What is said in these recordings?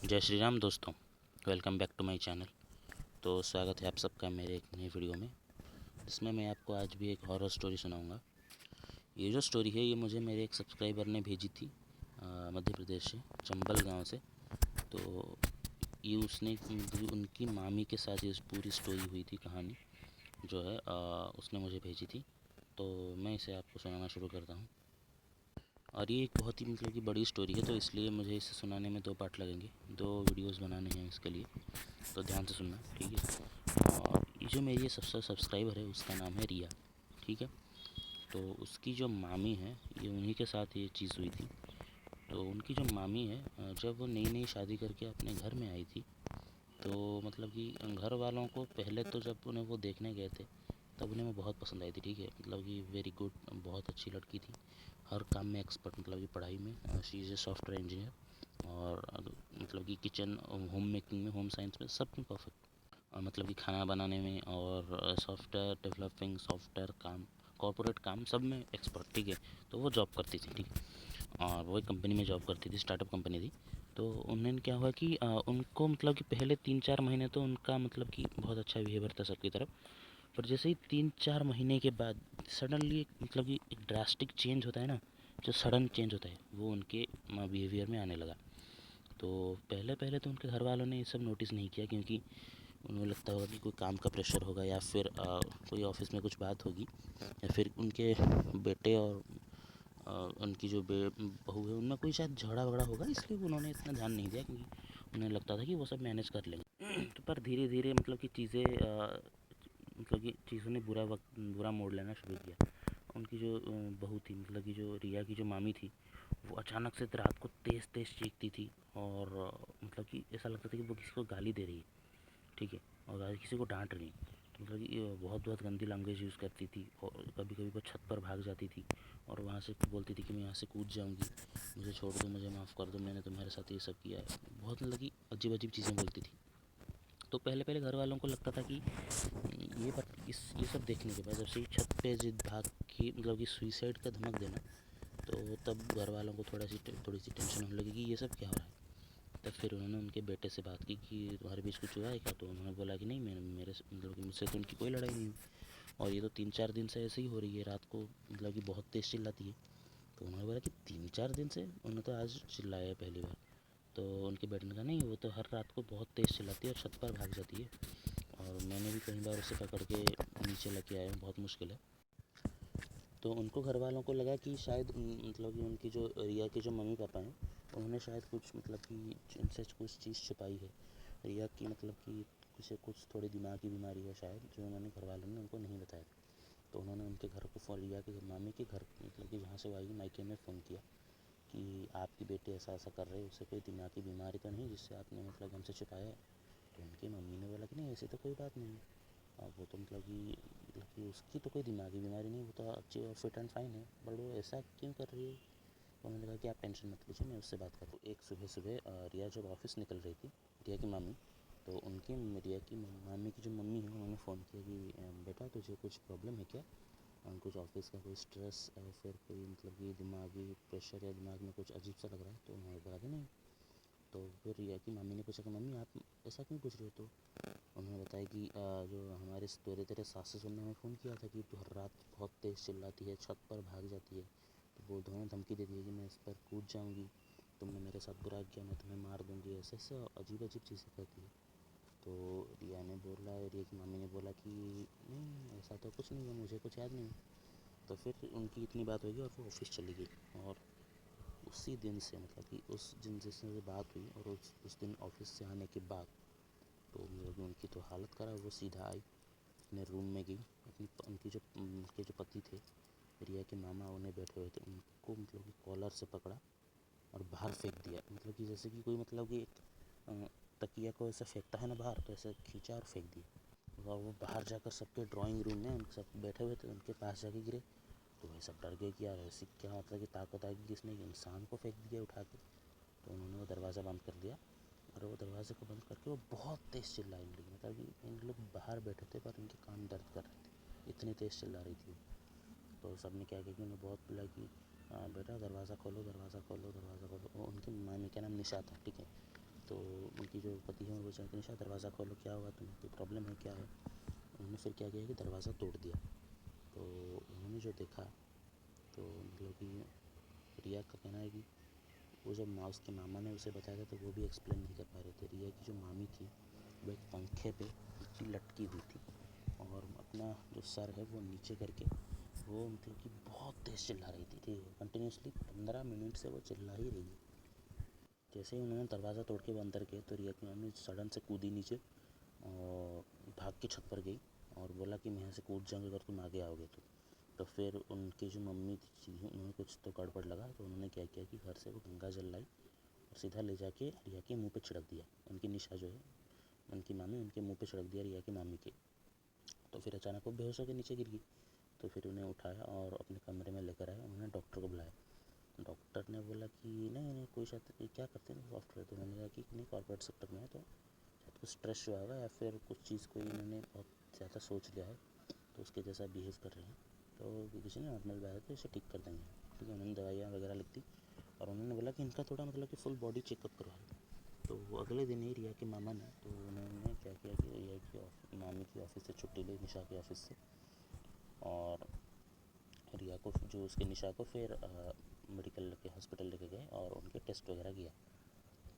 जय श्री राम दोस्तों। Welcome back to my channel. तो स्वागत है आप सबका मेरे एक नई वीडियो में, जिसमें मैं आपको आज भी एक हॉरर स्टोरी सुनाऊंगा। ये जो स्टोरी है ये मुझे मेरे एक सब्सक्राइबर ने भेजी थी मध्य प्रदेश से, चंबल गांव से। तो ये उसने उनकी मामी के साथ ये पूरी स्टोरी हुई थी, कहानी जो है उसने मुझे भेजी थी। तो मैं इसे आपको सुनाना शुरू करता हूँ। और ये एक बहुत ही कि बड़ी स्टोरी है, तो इसलिए मुझे इसे सुनाने में 2 पार्ट लगेंगे, 2 वीडियोस बनाने हैं इसके लिए। तो ध्यान से सुनना, ठीक है। और ये जो मेरी सबसे सब्सक्राइबर है उसका नाम है रिया, ठीक है। तो उसकी जो मामी है, ये उन्हीं के साथ ये चीज़ हुई थी। तो उनकी जो मामी है, जब वो नई नई शादी करके अपने घर में आई थी, तो कि घर वालों को पहले तो जब उन्हें वो देखने गए थे तब उन्हें वो बहुत पसंद आई थी, ठीक है। कि वेरी गुड, बहुत अच्छी लड़की थी, हर काम में एक्सपर्ट, कि पढ़ाई में she is a software engineer, और कि किचन, होम मेकिंग में, होम साइंस में, सब में परफेक्ट। कि खाना बनाने में और सॉफ्टवेयर डेवलपिंग, सॉफ्टवेयर काम, कॉर्पोरेट काम, सब में एक्सपर्ट, ठीक है। तो वो जॉब करती थी, ठीक है। और वो एक कंपनी में जॉब करती थी, स्टार्टअप कंपनी थी। तो उन्होंने क्या हुआ कि उनको कि पहले 3-4 महीने तो उनका कि बहुत अच्छा बिहेवियर था सबकी तरफ। पर जैसे ही 3-4 महीने के बाद सडनली कि एक ड्रास्टिक चेंज होता है ना, जो सडन चेंज होता है, वो उनके बिहेवियर में आने लगा। तो पहले पहले तो उनके घर वालों ने ये सब नोटिस नहीं किया, क्योंकि उन्हें लगता होगा कि कोई काम का प्रेशर होगा, या फिर कोई ऑफिस में कुछ बात होगी, या फिर उनके बेटे और उनकी जो बहू है उनमें कोई शायद झगड़ा वगड़ा होगा, इसलिए उन्होंने इतना ध्यान नहीं दिया, क्योंकि उन्हें लगता था कि वो सब मैनेज कर लेंगे। तो पर धीरे धीरे कि चीज़ें कि चीज़ों ने बुरा मोड़ लेना शुरू किया। उनकी जो बहू थी, कि जो रिया की जो मामी थी, वो अचानक से रात को तेज़ तेज़ चीखती थी, और कि ऐसा लगता था कि वो किसी को गाली दे रही है, ठीक है, और किसी को डांट रही है। तो कि ये बहुत बहुत गंदी लैंग्वेज यूज़ करती थी, और कभी कभी वो छत पर भाग जाती थी और वहाँ से बोलती थी कि मैं यहाँ से कूद जाऊँगी, मुझे छोड़ दो, मुझे माफ़ कर दो, मैंने तुम्हारे साथ ये सब किया है। बहुत कि अजीब अजीब चीज़ें बोलती थी। तो पहले पहले घर वालों को लगता था कि ये सब देखने के बाद जब से छत पे जिद भाग की, कि सुइसाइड का धमक देना, तो तब घर वालों को थोड़ी सी टेंशन होने लगी कि ये सब क्या हो रहा है। तब फिर उन्होंने उनके बेटे से बात की कि तुम्हारे बीच कुछ हुआ है क्या। तो उन्होंने बोला कि नहीं, मेरे से कि मुझसे तो उनकी कोई लड़ाई नहीं हुई, और ये तो 3-4 दिन से ऐसे ही हो रही है, रात को कि बहुत तेज़ चिल्लाती है। तो उन्होंने बोला कि 3-4 दिन से, उन्होंने तो आज चिल्लाया है पहली बार। तो उनके बेटे ने कहा नहीं, वो तो हर रात को बहुत तेज़ चिल्लाती है और छत पर भाग जाती है, और मैंने भी कई बार उसे पकड़ के नीचे लेके आया हूँ, बहुत मुश्किल है। तो उनको घर वालों को लगा कि शायद कि उनकी जो रिया के जो मम्मी पापा हैं, उन्होंने शायद कुछ कि इनसे कुछ चीज़ छुपाई है। रिया की कि कुछ थोड़ी दिमाग की बीमारी है शायद, जो उन्होंने घर वालों ने उनको नहीं बताया। तो उन्होंने उनके घर को फ़ोन, रिया के मामी के घर कि जहाँ से वो आई मायके में फ़ोन किया कि आपकी बेटी ऐसा ऐसा कर रही है, उसे कोई दिमाग की बीमारी तो नहीं जिससे आपने हमसे छुपाया है। तो उनकी मम्मी ने बोला कि नहीं, ऐसी तो कोई बात नहीं है, वो तो कि उसकी तो कोई दिमागी बीमारी नहीं, वो तो अच्छी और फिट एंड फाइन है, बट वो ऐसा क्यों कर रही है। तो उन्होंने कहा कि आप टेंशन मत लीजिए, मैं उससे बात करूँ। एक सुबह सुबह रिया जब ऑफिस निकल रही थी, रिया की मामी, तो उनकी रिया की मामी की जो मम्मी है उन्होंने फ़ोन किया कि बेटा तुझे कुछ प्रॉब्लम है क्या, कुछ ऑफिस का कोई स्ट्रेस या फिर कोई कि दिमागी प्रेशर, या दिमाग में कुछ अजीब सा लग रहा है। तो उन्होंने बोला कि नहीं। तो फिर रिया की मामी ने पूछा कि मम्मी आप ऐसा क्यों पूछ रहे हो। तो उन्होंने बताया कि जो हमारे तेरे सास ससुर ने हमें फ़ोन किया था कि तू हर रात बहुत तेज़ चिल्लाती है, छत पर भाग जाती है, तो वो दोनों धमकी देती है कि मैं इस पर कूद जाऊंगी, तुमने मेरे साथ बुरा किया, मैं तुम्हें मार दूंगी, ऐसे ऐसे अजीब अजीब चीज़ें कहती है। तो रिया की मामी ने बोला कि नहीं, ऐसा तो कुछ नहीं है, मुझे कुछ याद नहीं। तो फिर उनकी इतनी बात होगी और वो ऑफिस चली गई। और उसी दिन से कि उस दिन जिस दिन से बात हुई, और उस दिन ऑफिस से आने के बाद तो उनकी तो हालत ख़राब। वो सीधा आई, अपने रूम में गई, उनके जो पति थे, रिया के मामा, उन्हें बैठे हुए थे, उनको कि कॉलर से पकड़ा और बाहर फेंक दिया। कि जैसे कि कोई कि एक तकिया को ऐसे फेंकता है ना बाहर, तो ऐसे खींचा और फेंक दिया। और वो बाहर जाकर सबके ड्राइंग रूम में उनके सब बैठे हुए थे, उनके पास जाके गिरे। तो वही सब डर गए कि यार ऐसी क्या कि ताकत आ गई कि इसने एक इंसान को फेंक दिया उठा के। तो उन्होंने वो दरवाज़ा बंद कर दिया, और वो दरवाजे को बंद करके वो बहुत तेज़ चिल्लाई इन लोग। कि इन लोग बाहर बैठे थे पर इनके कान दर्द कर रहे थे, इतनी तेज़ चिल्ला रही थी। तो सब ने क्या किया कि उन्हें बहुत बुलाया कि बेटा दरवाज़ा खोलो, दरवाज़ा खोलो, दरवाज़ा खोलो। उनकी मामी का नाम निशा था, ठीक है। तो उनकी जो पति है वो चाहते निशा दरवाज़ा खोलो, क्या हुआ तुम्हें, कोई प्रॉब्लम है क्या है। उन्होंने फिर क्या किया कि दरवाज़ा तोड़ दिया। तो उन्होंने जो देखा तो मतलब कि रिया का कहना है कि वो जब उसके मामा ने उसे बताया था तो वो भी एक्सप्लेन नहीं कर पा रहे थे। रिया की जो मामी थी वो एक पंखे पे लटकी हुई थी और अपना जो सर है वो नीचे करके वो मतलब कि बहुत तेज़ चिल्ला रही थी। ठीक है, कंटिन्यूसली 15 मिनट से वो चिल्ला ही रही है। जैसे ही उन्होंने दरवाज़ा तोड़ के वो अंदर गए तो रिया की मम्मी सडन से कूदी नीचे और भाग के छत पर गई और बोला कि मैं यहाँ से कूद जाऊँगी अगर तुम आगे आओगे तो फिर उनकी जो मम्मी थी उन्होंने कुछ तो गड़बड़ लगा तो उन्होंने क्या किया कि घर से वो गंगा जल लाई और सीधा ले जाके रिया के मुंह पे छिड़क दिया। उनकी निशा जो है उनकी मामी उनके मुंह पे छिड़क दिया रिया की मामी के। तो फिर अचानक वो बेहोश होकर नीचे गिर गई। तो फिर उन्हें उठाया और अपने कमरे में लेकर आए। उन्होंने डॉक्टर को बुलाया। डॉक्टर ने बोला कि नहीं नहीं कोई शायद क्या करते हैं सॉफ्टवेयर। तो उन्होंने कहा कि नहीं कॉर्पोरेट सेक्टर में है तो शायद कुछ स्ट्रेस हुआ होगा या फिर कुछ चीज़ को इन्होंने बहुत ज़्यादा सोच लिया है तो उसके जैसा बिहेव कर रहे हैं। तो किसी ने नॉर्मल बात है तो इसे ठीक कर देंगे। ठीक है, उन्होंने दवाइयाँ वगैरह लिख दी और उन्होंने बोला कि इनका थोड़ा मतलब कि फुल बॉडी चेकअप करवा लो। तो वो अगले दिन ही रिया के मामा ने तो उन्होंने क्या किया कि रिया की मामी की ऑफ़िस से छुट्टी ली, निशा की ऑफ़िस से, और रिया को जो उसके निशा को फिर मेडिकल के हॉस्पिटल लेके गए और उनके टेस्ट वगैरह किया।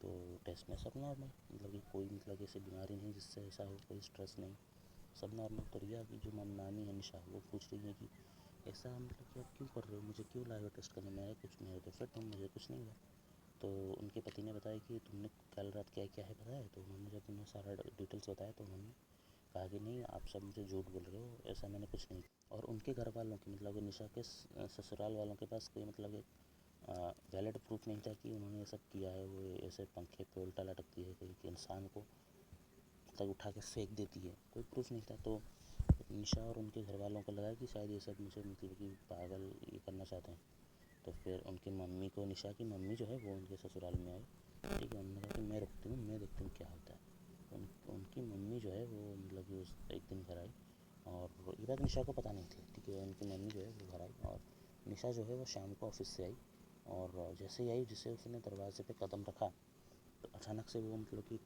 तो टेस्ट में सब नॉर्मल, मतलब कि कोई मतलब ऐसी बीमारी नहीं जिससे ऐसा हो, कोई स्ट्रेस नहीं, सब नॉर्मल। तो रिया की जो मामी है निशा वो पूछ रही है कि ऐसा मतलब कि आप क्यों कर रहे हो, मुझे क्यों लाए हो टेस्ट करने, मेरा कुछ मेरे तो फिट हूँ, मुझे कुछ नहीं हुआ। तो उनके पति ने बताया कि तुमने कल रात क्या क्या है बताया। तो उन्होंने जब उन्हें सारा डिटेल्स बताया तो उन्होंने कहा कि नहीं आप सब मुझे झूठ बोल रहे हो, ऐसा मैंने कुछ नहीं। और उनके घर वालों की मतलब कि निशा के ससुराल वालों के पास कोई मतलब एक वैलिड प्रूफ नहीं था कि उन्होंने ये सब किया है। वो ऐसे पंखे पे उल्टा लटकती है, कोई इंसान को मतलब उठा के फेंक देती है, कोई प्रूफ नहीं था। तो निशा और उनके घर वालों को लगा कि शायद ये सब मुझे मतलब कि पागल ये करना चाहते हैं। तो फिर उनकी मम्मी को, निशा की मम्मी जो है वो उनके ससुराल में आई। ठीक है, उन्होंने कहा कि मैं रुकती हूँ, मैं देखती हूँ क्या होता है। उनकी मम्मी जो है वो मतलब कि उस एक दिन घर आई और ये बात निशा को पता नहीं थी। ठीक है, उनकी मम्मी जो है वो घर आई और निशा जो है वो शाम को ऑफिस से आई और जैसे ही आई जैसे उसने दरवाजे पे कदम रखा तो अचानक से वो मतलब कि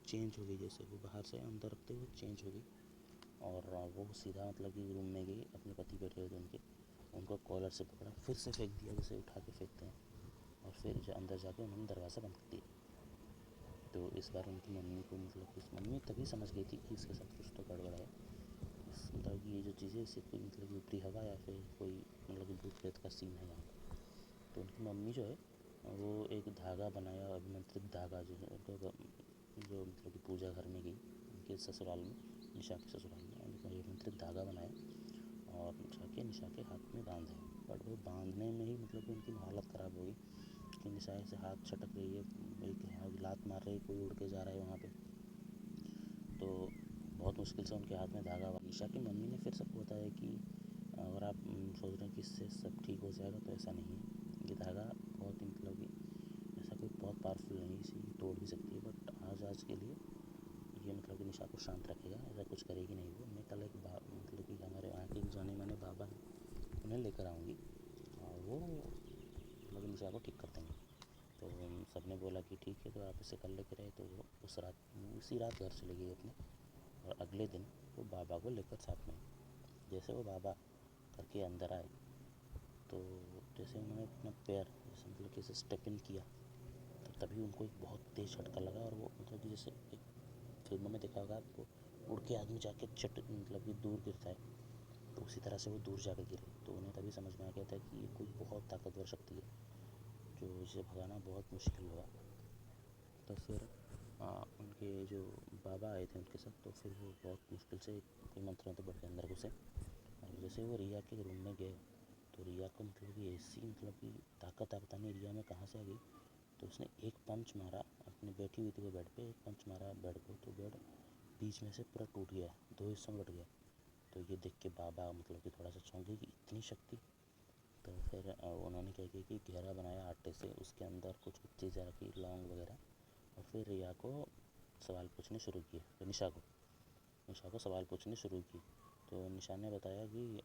चेंज हो गई। जैसे वो बाहर से अंदर रखते हुए चेंज हो गई और वो सीधा मतलब कि रूम में गई, अपने पति बैठे हुए थे उनके, उनको कॉलर से पकड़ा, फिर से फेंक दिया जैसे उठा के फेंकते हैं और फिर अंदर जाके उन्होंने दरवाज़ा बंद कर दिया। तो इस बार उनकी मम्मी को मतलब कि मम्मी तभी समझ गई थी कि इसके साथ कुछ तो गड़बड़ है। मतलब कि ये जो चीज़ें इससे कोई मतलब कि ऊपरी हवा या फिर कोई मतलब कि भूत प्रेत का सीन है यहाँ। तो उनकी मम्मी जो है वो एक धागा बनाया, अभिमंत्रित धागा जो है जो मतलब कि पूजा घर में गई उनके ससुराल में, निशा के ससुराल में, उनको अभिमंत्रित धागा बनाया और जाके निशा के हाथ में बांधे। बट वो बांधने में ही मतलब कि उनकी हालत ख़राब हो गई कि निशा से हाथ छटक रही है, एक लात मार रही, कोई उड़ के जा रहा है वहाँ पे। तो बहुत मुश्किल से उनके हाथ में धागा हुआ। निशा की मम्मी ने फिर सबको बताया कि अगर आप सोच रहे हैं कि इससे सब ठीक हो जाएगा तो ऐसा नहीं है, ये धागा बहुत ही मतलब कि ऐसा कोई बहुत पावरफुल नहीं, इसे तोड़ भी सकती है। बट आज के लिए ये मतलब कि निशा को शांत रखेगा, ऐसा कुछ करेगी नहीं वो। मैं कल एक मतलब कि हमारे वहाँ के जाने माने बाबा हैं उन्हें लेकर आऊँगी और वो मतलब कि निशा को ठीक कर देंगे। तो सब ने बोला कि ठीक है, तो आप इसे कल लेकर आए। तो वो उसी रात घर चले गई अपने और अगले दिन वो बाबा को लेकर साथ में। जैसे वो बाबा करके अंदर आए तो जैसे उन्होंने अपना पैर जैसे मतलब कि स्टेप इन किया तो तभी उनको एक बहुत तेज़ झटका लगा और वो मतलब कि जैसे एक फिल्मों में देखा होगा आपको, उड़ के आदमी जाके चट मतलब कि दूर गिरता है, तो उसी तरह से वो दूर जाकर गिरे। तो उन्हें तभी समझ में आ गया था कि ये कोई बहुत ताकतवर शक्ति है जो इसे भगाना बहुत मुश्किल होगा। तो फिर उनके जो बाबा आए थे उनके साथ, तो फिर वो बहुत मुश्किल से कोई मंत्रों तो बढ़ के अंदर घुसे और जैसे वो रिया के रूम में गए तो रिया को मतलब कि ऐसी मतलब कि ताकत आ पता नहीं रिया में कहाँ से आ गई। तो उसने एक पंच मारा, अपनी बैठी हुई थी वो बेड पे, एक पंच मारा बेड को तो बेड बीच में से पूरा टूट गया, दो हिस्सों में बट गया। तो ये देख के बाबा मतलब कि थोड़ा सा चौंक गए कि इतनी शक्ति। तो फिर उन्होंने क्या किया कि घेरा बनाया आटे से, उसके अंदर कुछ कुछ चीज़ें रखी, लौंग वगैरह, और फिर रिया को सवाल पूछने शुरू किए। तो निशा को सवाल पूछने शुरू की। तो निशा ने बताया कि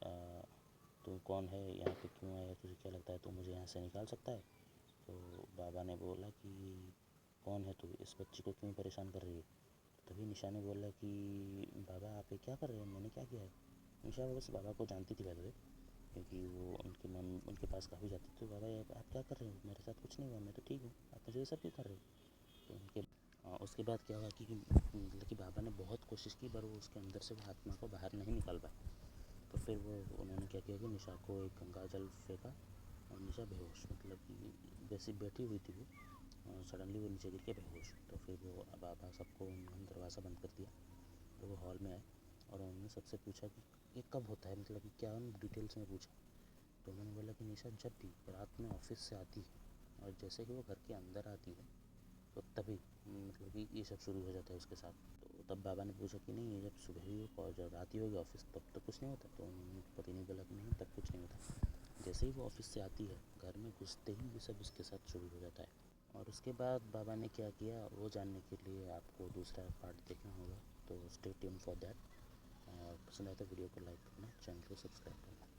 तू कौन है, यहाँ पे क्यों आया, तुझे क्या लगता है तू मुझे यहाँ से निकाल सकता है। तो बाबा ने बोला कि कौन है तू, इस बच्ची को क्यों परेशान कर रही है। तभी निशा ने बोला कि बाबा आप ये क्या कर रहे हैं, मैंने क्या किया है। निशा बस बाबा को जानती थी पहले, क्योंकि वो उनके पास काफ़ी जाती थी। तो बाबा ये आप क्या कर रहे हो, मेरे साथ कुछ नहीं हुआ, मैं तो ठीक हूँ, आप मुझे ये सब क्यों कर रहे हो। तो उसके बाद क्या हुआ कि मतलब कि बाबा ने बहुत कोशिश की, पर वो उसके अंदर से वो आत्मा को बाहर नहीं निकाल पाए। तो फिर उन्होंने क्या किया कि निशा को एक गंगा जल फेंका और निशा बेहोश, मतलब कि वैसे बैठी हुई थी वो, और सडनली वो नीचे गिर के बेहोश। तो फिर वो बाबा सबको उन्होंने दरवाज़ा बंद कर दिया। तो वो हॉल में आए और उन्होंने सबसे पूछा कि ये कब होता है, मतलब कि क्या डिटेल्स में पूछा। तो उन्होंने बोला कि निशा जब भी रात में ऑफिस से आती है और जैसे ही वो घर के अंदर आती है तो तभी मतलब कि ये सब शुरू हो जाता है उसके साथ। तो तब बाबा ने पूछा कि नहीं, ये जब सुबह ही और जब आती होगी ऑफिस तब तो कुछ नहीं होता। तो उनके पति ने बोला कि नहीं, तब कुछ नहीं होता, जैसे ही वो ऑफिस से आती है घर में घुसते ही ये सब उसके साथ शुरू हो जाता है। और उसके बाद बाबा ने क्या किया वो जानने के लिए आपको दूसरा पार्ट देखना होगा। तो स्टे ट्यून फॉर दैट। और पसंद आए तो वीडियो को लाइक करना, चैनल को सब्सक्राइब करना।